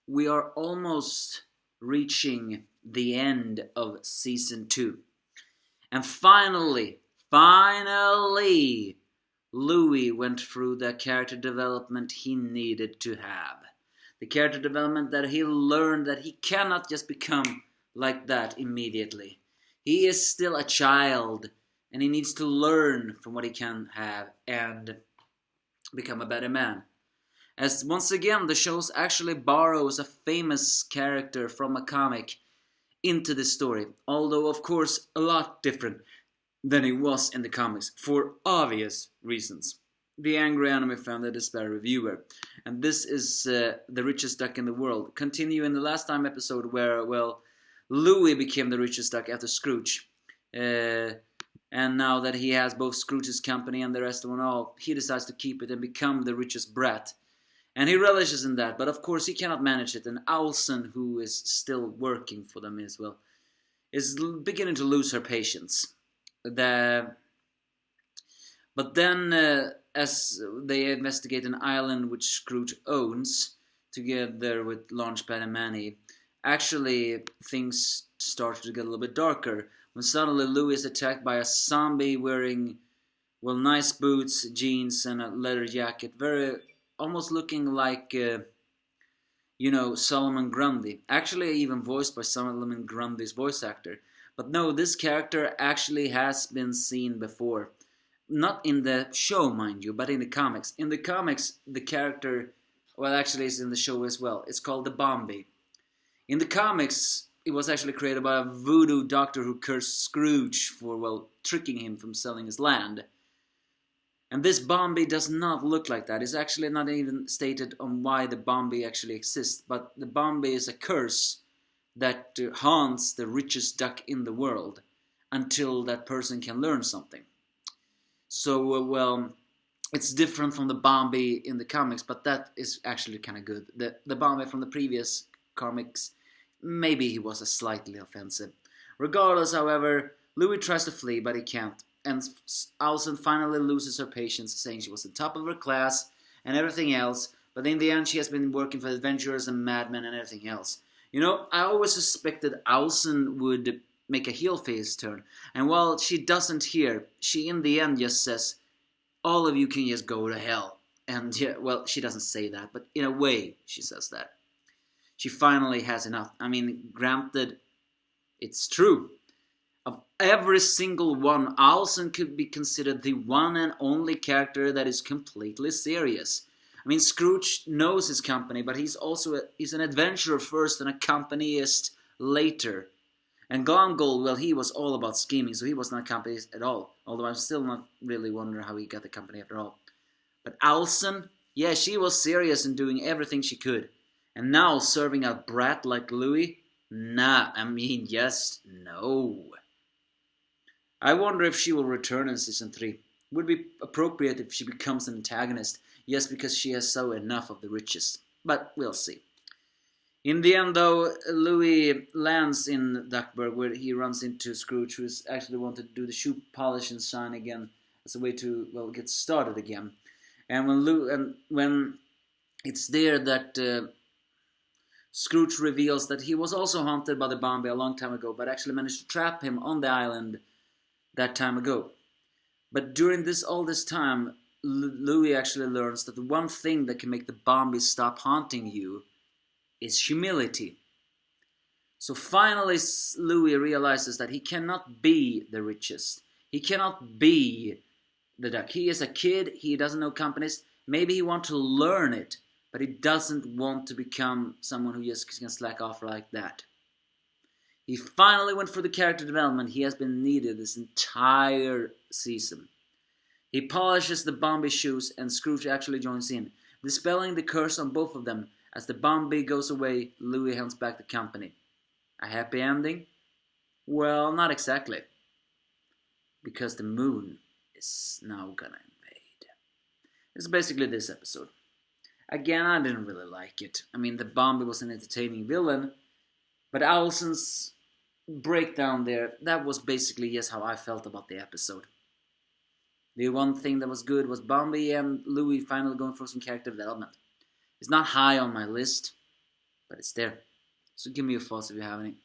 we are almost reaching the end of season 2. And finally, Louie went through the character development he needed to have. The character development that he learned that he cannot just become like that immediately. He is still a child, and he needs to learn from what he can have and become a better man. As once again, the show actually borrows a famous character from a comic into the story, although of course a lot different than it was in the comics, for obvious reasons. The angry anime fan, the despair reviewer. And this is the richest duck in the world. Continue in the last time episode where, well, Louie became the richest duck after Scrooge. And now that he has both Scrooge's company and the rest of it all, he decides to keep it and become the richest brat. And he relishes in that, but of course he cannot manage it. And Alson, who is still working for them as well, is beginning to lose her patience. But then, as they investigate an island which Scrooge owns, together with Launchpad and Manny, actually things start to get a little bit darker. When suddenly Louie is attacked by a zombie wearing, well, nice boots, jeans, and a leather jacket. Very, almost looking like, Solomon Grundy. Actually even voiced by Solomon Grundy's voice actor. But no, this character actually has been seen before. Not in the show, mind you, but in the comics. In the comics, the character, well, actually is in the show as well. It's called the Bombi. In the comics, it was actually created by a voodoo doctor who cursed Scrooge for, well, tricking him from selling his land. And this Bombi does not look like that. It's actually not even stated on why the Bombi actually exists. But the Bombi is a curse that haunts the richest duck in the world until that person can learn something. So, well, it's different from the Bombi in the comics, but that is actually kind of good. The Bombi from the previous comics, maybe he was a slightly offensive. Regardless, however, Louie tries to flee, but he can't. And Alison finally loses her patience, saying she was the top of her class and everything else, but in the end she has been working for adventurers and madmen and everything else. You know, I always suspected Alison would make a heel face turn. And while she doesn't here, she in the end just says, all of you can just go to hell. And yeah, well, she doesn't say that, but in a way she says that. She finally has enough. I mean, granted, it's true. Of every single one, Alison could be considered the one and only character that is completely serious. I mean, Scrooge knows his company, but he's an adventurer first and a companyist later. And Glomgold, well, he was all about scheming, so he was not a companyist at all. Although I'm still not really wondering how he got the company after all. But Alison, yeah, she was serious in doing everything she could. And now serving a brat like Louie? Nah, I mean, just no. I wonder if she will return in season 3. Would be appropriate if she becomes an antagonist. Yes, because she has so enough of the Richest. But we'll see. In the end, though, Louie lands in Duckburg, where he runs into Scrooge, who's actually wanted to do the shoe polish and shine again as a way to, well, get started again. And when it's there that Scrooge reveals that he was also haunted by the Bombi a long time ago, but actually managed to trap him on the island that time ago. But during all this time, Louie actually learns that the one thing that can make the Bombi stop haunting you is humility. So finally Louie realizes that he cannot be the richest. He cannot be the duck. He is a kid, he doesn't know companies. Maybe he wants to learn it, but he doesn't want to become someone who just can slack off like that. He finally went for the character development he has been needed this entire season. He polishes the Bombi shoes and Scrooge actually joins in, dispelling the curse on both of them. As the Bombi goes away, Louie hands back the company. A happy ending? Well, not exactly. Because the moon is now gonna invade. It's basically this episode. Again, I didn't really like it. I mean, the Bombi was an entertaining villain, but Alison's breakdown there, that was basically just how I felt about the episode. The one thing that was good was Bombi and Louie finally going for some character development. It's not high on my list, but it's there. So give me your thoughts if you have any.